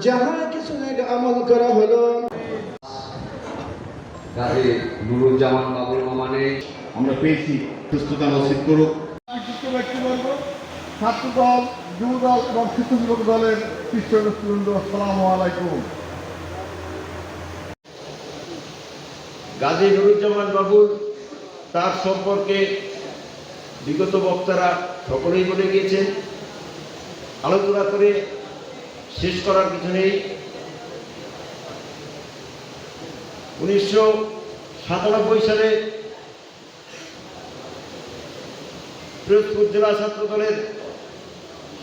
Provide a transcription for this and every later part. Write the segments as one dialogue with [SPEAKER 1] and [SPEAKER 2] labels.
[SPEAKER 1] যাহা কিছু নেক আমল করা হলো।
[SPEAKER 2] গাজী নুরুজ্জামান বাবুল মামা নেই,
[SPEAKER 3] আমরা পেয়েছি, সুস্থতা নসিব করুক। ব্যক্তিবর্গ, ছাত্র দল, যুব দল এবং স্বেচ্ছাসেবক দলের শিষ্যবৃন্দ, আসসালামু আলাইকুম।
[SPEAKER 4] গাজী নুরুজ্জামান বাবুল তার সম্পর্কে বিগত বক্তারা সকলেই বলে গিয়েছেন, আলোচনা করে শেষ করার কিছু নেই। 1997 সালে পিরোজপুর জেলা ছাত্র দলের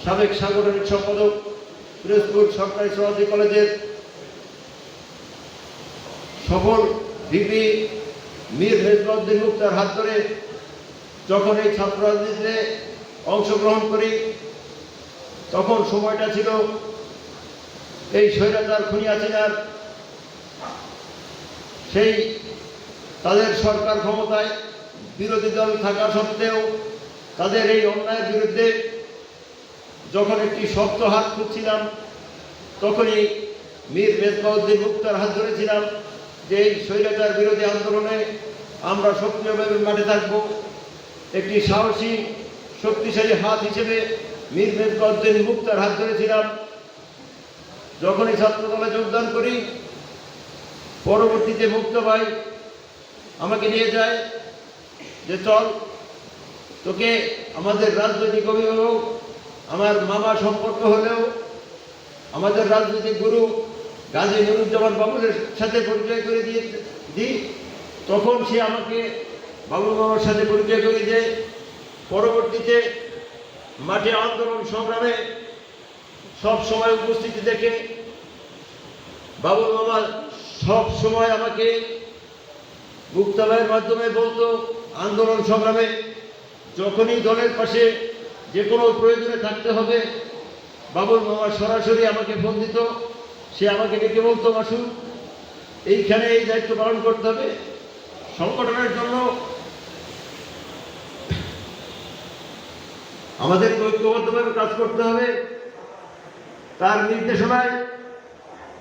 [SPEAKER 4] সাবেক সাংগঠনিক সম্পাদক, পিরোজপুর সরকারি সমাজী কলেজের সফল ডিপি মীর মেজবাউদ্দিন মুক্তার হাত ধরে যখন এই ছাত্র রাজনীতিতে অংশগ্রহণ করি, তখন সময়টা ছিল এই স্বৈরাচার খুনি হাসিনার সেই তাদের সরকার ক্ষমতায় বিরোধী দল থাকা সত্ত্বেও তাদের এই অন্যায়ের বিরুদ্ধে যখন একটি শক্ত হাত খুঁজছিলাম, তখনই মীর মেজবাউদ্দিন মুক্তার হাত ধরেছিলাম যে এই স্বৈরাচার বিরোধী আন্দোলনে আমরা সক্রিয়ভাবে মাঠে থাকব। একটি সাহসী শক্তিশালী হাত হিসেবে মীর মেজবাউদ্দিন মুক্তার হাত ধরেছিলাম। যখনই ছাত্র দলে যোগদান করি, পরবর্তীতে মুক্ত ভাই আমাকে নিয়ে যায় যে চল, তোকে আমাদের রাজনৈতিক অভিভাবক, আমার মামা সম্পর্ক হলেও আমাদের রাজনৈতিক গুরু গাজী নুরুজ্জামান বাবুলের সাথে পরিচয় করে দিই। তখন সে আমাকে বাবুল মামার সাথে পরিচয় করে দেয়। পরবর্তীতে মাঠে আন্দোলন সংগ্রামে সব সময় উপস্থিতি দেখে বাবুল মামা সব সময় আমাকে মুক্তাবাইয়ের মাধ্যমে বলতো, আন্দোলন সংগ্রামে যখনই দলের পাশে যে কোনো প্রয়োজনে থাকতে হবে, বাবুল মামা সরাসরি আমাকে ফোন দিত। সে আমাকে ডেকে বলতো, মাসু এইখানে এই দায়িত্ব পালন করতে হবে, সংগঠনের জন্য আমাদের ঐক্যবদ্ধভাবে কাজ করতে হবে। তার নির্দেশনায়,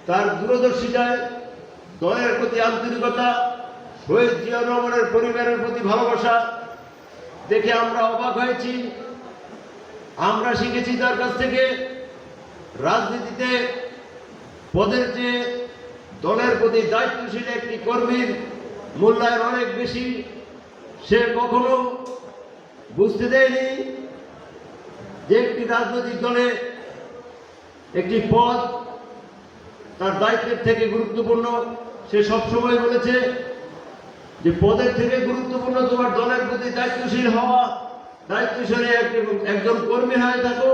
[SPEAKER 4] তার দূরদর্শিতায়, দলের প্রতি আন্তরিকতা, শহীদ জিয়াউর রহমানের পরিবারের প্রতি ভালোবাসা দেখে আমরা অবাক হয়েছি। আমরা শিখেছি তার কাছ থেকে রাজনীতিতে পদের চেয়ে দলের প্রতি দায়িত্বশীল একটি কর্মীর মূল্যায়ন অনেক বেশি। সে কখনো বুঝতে দেয়নি যে একটি রাজনৈতিক দলে একটি পদ তার দায়িত্বের থেকে গুরুত্বপূর্ণ। সে সবসময় বলেছে যে পদের থেকে গুরুত্বপূর্ণ তোমার দলের প্রতি দায়িত্বশীল হওয়া। দায়িত্বশীল একজন কর্মী হয়ে থাকো,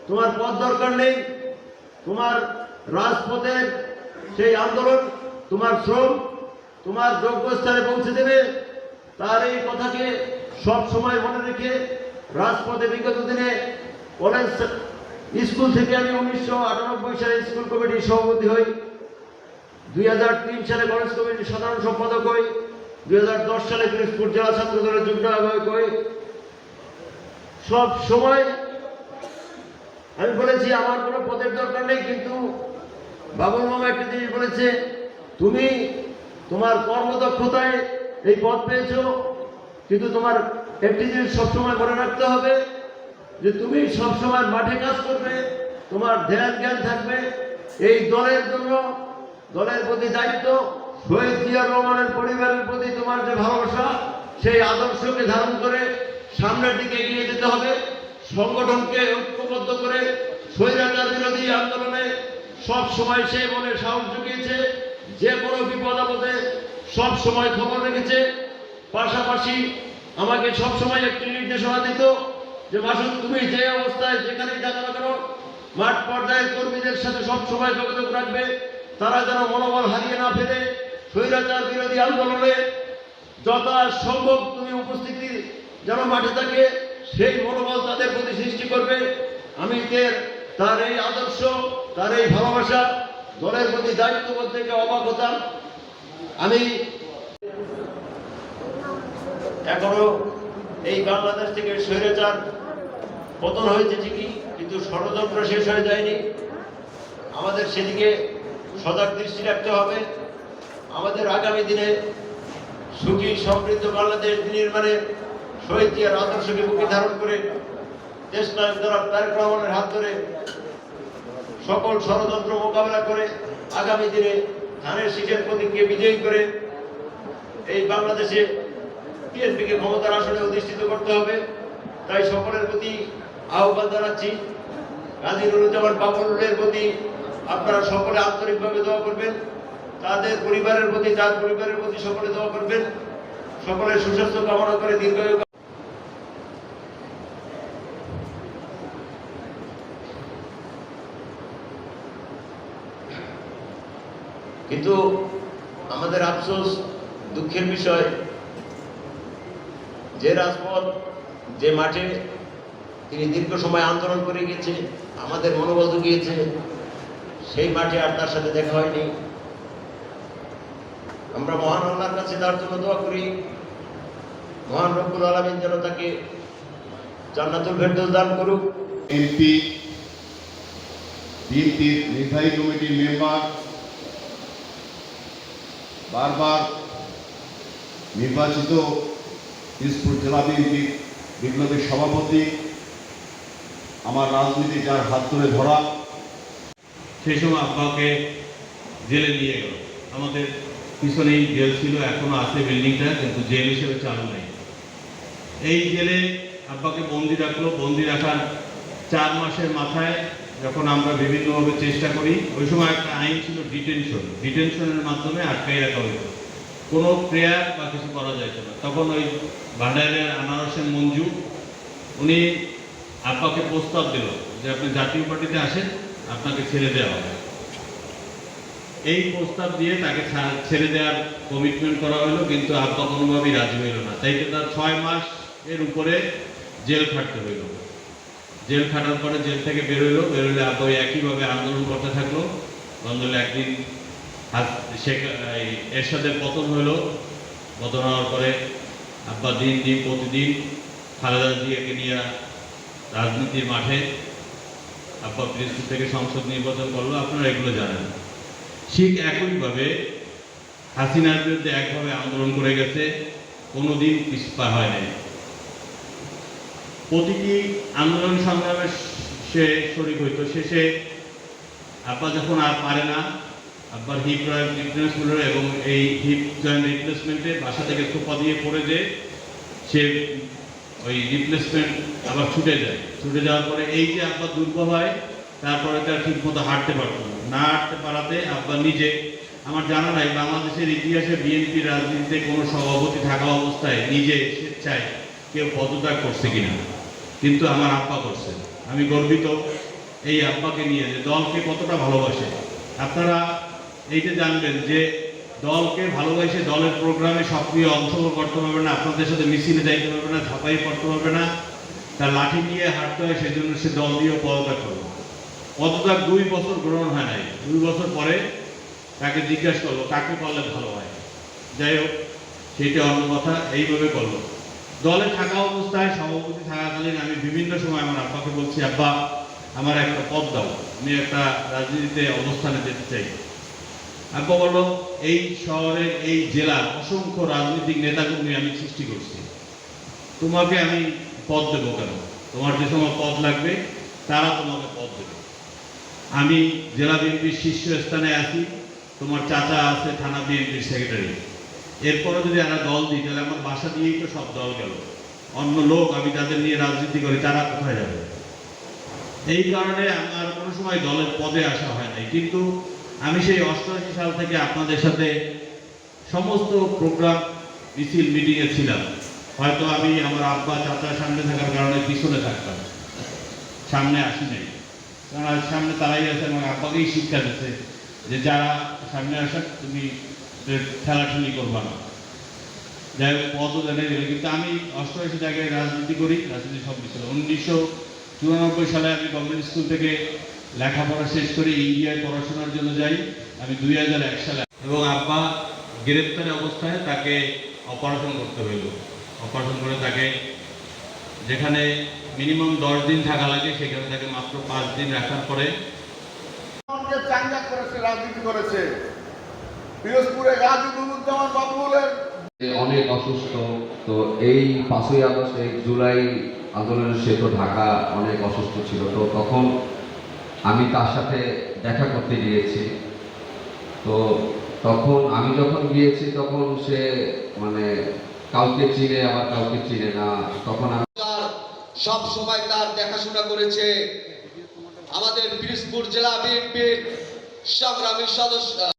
[SPEAKER 4] তোমার পদ দরকার নেই। তোমার রাজপথের সেই আন্দোলন, তোমার শ্রম তোমার যোগ্যস্থানে পৌঁছে দেবে। তার এই কথাকে সব সময় মনে রেখে রাজপথে বিগত দিনে কলেজ স্কুল থেকে আমি 1998 সালে স্কুল কমিটির সভাপতি হই, 2003 সালে কলেজ কমিটির সাধারণ সম্পাদক হই, 2010 সালে পিরোজপুর জেলা ছাত্র দলের যুগ্ম আহ্বায়ক হই। সব সময় আমি বলেছি আমার কোনো পদের দরকার নেই, কিন্তু বাবুল মামা একটা জিনিস বলেছে, তুমি তোমার কর্মদক্ষতায় এই পদ পেয়েছো, কিন্তু তোমার একটি জিনিস সবসময় মনে রাখতে হবে যে তুমি সবসময় মাঠে কাজ করবে, তোমার ধ্যান জ্ঞান থাকবে এই দলের জন্য, দলের প্রতি দায়িত্ব, শহীদ জিয়াউর রহমানের পরিবারের প্রতি তোমার যে ভালোবাসা, সেই আদর্শকে ধারণ করে সামনের দিকে এগিয়ে যেতে হবে। সংগঠনকে ঐক্যবদ্ধ করে স্বৈরাচার বিরোধী আন্দোলনে সব সময় সে মনে সাহস জুগিয়েছে, যে কোনো বিপদ আপদে সব সময় খবর রেখেছে। পাশাপাশি আমাকে সব সময় একটি নির্দেশনা দিত যে মাসুদ, তুমি যে অবস্থায় যেখানেই থাকো না কেন মাঠ পর্যায়ের কর্মীদের সাথে সব সময় যোগাযোগ রাখবে, তারা যেন মনোবল হারিয়ে না ফেলে স্বৈরাচার বিরোধী আন্দোলনে যত সম্ভব তুমি উপস্থিতি যেন মাঠে থাকে, সেই মনোবল তাদের প্রতি সৃষ্টি করবে। আমি তার এই আদর্শ, তার এই ভালোবাসা, দলের প্রতি দায়িত্ববোধ থেকে অবাক হতাম। আমি এখনো এই বাংলাদেশ থেকে স্বৈরাচার পতন হয়েছে ঠিকই, কিন্তু ষড়যন্ত্র শেষ হয়ে যায়নি। আমাদের সেদিকে সজাগ দৃষ্টি রাখতে হবে। আমাদের আগামী দিনে সুখী সমৃদ্ধ বাংলাদেশ নির্মাণে শহীদ জিয়ার আদর্শকে বুকে ধারণ করে দেশ নায়ক জনাব তারেক রহমানের হাত ধরে সকল ষড়যন্ত্র মোকাবেলা করে আগামী দিনে ধানের শীষের প্রতীককে বিজয়ী করে এই বাংলাদেশে বিএনপিকে ক্ষমতার আসনে অধিষ্ঠিত করতে হবে। তাই সকলের প্রতি আহ্বান জানাচ্ছি, গাজী নুরুজ্জামান বাবুলের প্রতি আপনারা সকলে আন্তরিকভাবে দোয়া করবেন, তাদের পরিবারের প্রতি সকলে দোয়া করবেন। সকলের সুস্বাস্থ্য কামনা করে দীর্ঘায়ু। কিন্তু আমাদের আফসোস, দুঃখের বিষয়, যে রাজপথ, যে মাঠে তিনি দীর্ঘ সময় আন্দোলন করে গেছে, আমাদের মনোবল জুগিয়েছে, সেই মাঠে আর তার সাথে দেখা হয়নি। আমরা মহান আল্লাহর কাছে তার জন্য দোয়া করি, মহান রব্বুল আলামিন যেন তাকে জান্নাতুল ফেরদৌস দান করুক।
[SPEAKER 3] বিএনপির নির্বাহী কমিটির মেম্বার, বারবার নির্বাচিত দিনাজপুর জেলা বিএনপির বিপ্লবী সভাপতি, আমার রাজনীতি যার হাত ধরে ধরা,
[SPEAKER 5] সেই সময় আব্বাকে জেলে নিয়ে গেল। আমাদের পিছনেই জেল ছিল, এখনো আছে বিল্ডিংটা, কিন্তু জেল হিসেবে চালু নেই। এই জেলে আব্বাকে বন্দি রাখলো। বন্দি রাখার 4 মাসের মাথায় যখন আমরা বিভিন্নভাবে চেষ্টা করি, ওই সময় একটা আইন ছিল ডিটেনশনের মাধ্যমে আটকাই রাখা হতো, কোনো প্রেয়ার বা কিছু করা যাইত না। তখন ওই ভান্ডারের আনারসের মঞ্জু, উনি আব্বাকে প্রস্তাব দিল যে আপনি জাতীয় পার্টিতে আসেন, আপনাকে ছেড়ে দেওয়া হবে। এই প্রস্তাব দিয়ে তাকে ছেড়ে দেওয়ার কমিটমেন্ট করা হলো, কিন্তু আব্বা কোনোভাবেই রাজি হইল না। তাই তার 6 মাস এর উপরে জেল খাটতে হইল। জেল খাটার পরে জেল থেকে বেরোইলো। আব্বা একইভাবে আন্দোলন করতে থাকলো। আন্দোলনে একদিন এরশাদের পতন হইলো। পতন হওয়ার পরে আব্বা প্রতিদিন খালেদা জিয়াকে নিয়ে রাজনীতির মাঠে, আব্বা দিনাজপুর থেকে সংসদ নির্বাচন করলো। আপনারা এগুলো জানেন। ঠিক একইভাবে হাসিনার বিরুদ্ধে একভাবে আন্দোলন করে গেছে, কোনোদিন পিছপা হয় নাই। প্রতিটি আন্দোলন সংগ্রামে সে শরিক হইতো। শেষে আব্বা যখন আর পারে না, আব্বার হিপ রিপ্লেসমেন্ট হলো, এবং এই হিপ জয়েন্ট রিপ্লেসমেন্টে বাসা থেকে খোপা দিয়ে পড়ে যে সে ওই রিপ্লেসমেন্ট আবার ছুটে যায়। ছুটে যাওয়ার পরে এই যে আব্বা দুর্বল হয়, তারপরে তার ঠিক মতো হাঁটতে পারত না। হাঁটতে পারাতে আব্বা নিজে, আমার জানা নাই বাংলাদেশের ইতিহাসে বিএনপির রাজনীতিতে কোনো সভাপতি থাকা অবস্থায় নিজে স্বেচ্ছায় কেউ পদত্যাগ করছে কিনা, কিন্তু আমার আব্বা করছে। আমি গর্বিত এই আব্বাকে নিয়ে, যে দলকে কতটা ভালোবাসে। আপনারা এইটা জানবেন যে দলকে ভালোবাসে, দলের প্রোগ্রামে সক্রিয় অংশগ্রহণ করতে পারবে না, আপনাদের সাথে মিছিলে যাইতে পারবে না, ঝাঁপাই করতে পারবে না, তার লাঠি নিয়ে হাঁটতে হয়, সেজন্য সে দল দিয়ে পদত্যাগ করবে। পদত্যাগ 2 বছর গ্রহণ হয় নাই। 2 বছর পরে তাকে জিজ্ঞাসা করলো কাকে করলে ভালো হয়। যাই হোক, সেইটা অন্য কথা। এইভাবে করলো। দলে থাকা অবস্থায়, সভাপতি থাকাকালীন আমি বিভিন্ন সময় আমার আব্বাকে বলছি, আব্বা আমার একটা পদ দাও, আমি একটা রাজনীতিতে অবস্থানে যেতে চাই। আব্বা বলল, এই শহরের, এই জেলার অসংখ্য রাজনৈতিক নেতাকর্মী আমি সৃষ্টি করছি, তোমাকে আমি পদ দেবো কেন? তোমার যে সময় পদ লাগবে তারা তোমাকে পদ দেবে। আমি জেলা বিএনপির শীর্ষস্থানে আছি, তোমার চাচা আছে থানা বিএনপির সেক্রেটারি। এরপরে যদি আমরা দল দিই, তাহলে আমার বাসা দিয়েই তো সব দল গেল। অন্য লোক, আমি যাদের নিয়ে রাজনীতি করি, তারা কোথায় যাবে? এই কারণে আমার কোনো সময় দলের পদে আসা হয় নাই। কিন্তু আমি সেই 88 সাল থেকে আপনাদের সাথে সমস্ত প্রোগ্রাম, মিছিল, মিটিংয়ে ছিলাম। হয়তো আমি আমার আব্বা চাচার সামনে থাকার কারণে পিছনে থাকতাম, সামনে আসি নাই। কারণ সামনে তারাই আছে, এবং আব্বাকেই শিক্ষা দিচ্ছে যে যারা সামনে আসে তুমি ঠেলাঠেলি করবা না। যাই হোক, পদও জানিয়ে দিল। কিন্তু আমি 88 জায়গায় রাজনীতি করি, রাজনীতি সব ছিল। 1994 সালে আমি গভর্নমেন্ট স্কুল থেকে লেখাপড়া শেষ করে ইন্ডিয়ায় পড়াশোনার জন্য যাই। আমি 2001 সালে, এবং আব্বা গ্রেপ্তারি অবস্থায় তাকে অপারেশন করতে হইল। অপারেশন করে তাকে, যেখানে মিনিমাম 10 দিন থাকা লাগে, সেখানে তাকে মাত্র 5 দিন রাখার পরে
[SPEAKER 3] মানুষকে চাঙ্গা করেছে, রাজনীতি করেছে। পিরোজপুরে গাজী নুরুজ্জামান বাবুলের
[SPEAKER 2] অনেক অসুস্থ। তো এই 5ই আগস্ট, এই জুলাই আন্দোলনের সে তো ঢাকা অনেক অসুস্থ ছিল। তো তখন আমি তার সাথে দেখা করতে গিয়েছি। তো তখন আমি যখন গিয়েছি তখন সে মানে কাউকে চিনে আবার কাউকে চিনে না। তখন আমি
[SPEAKER 6] সব সময় তার দেখাশোনা করেছে আমাদের পিরোজপুর জেলা বিএনপির সংগ্রামী সদস্য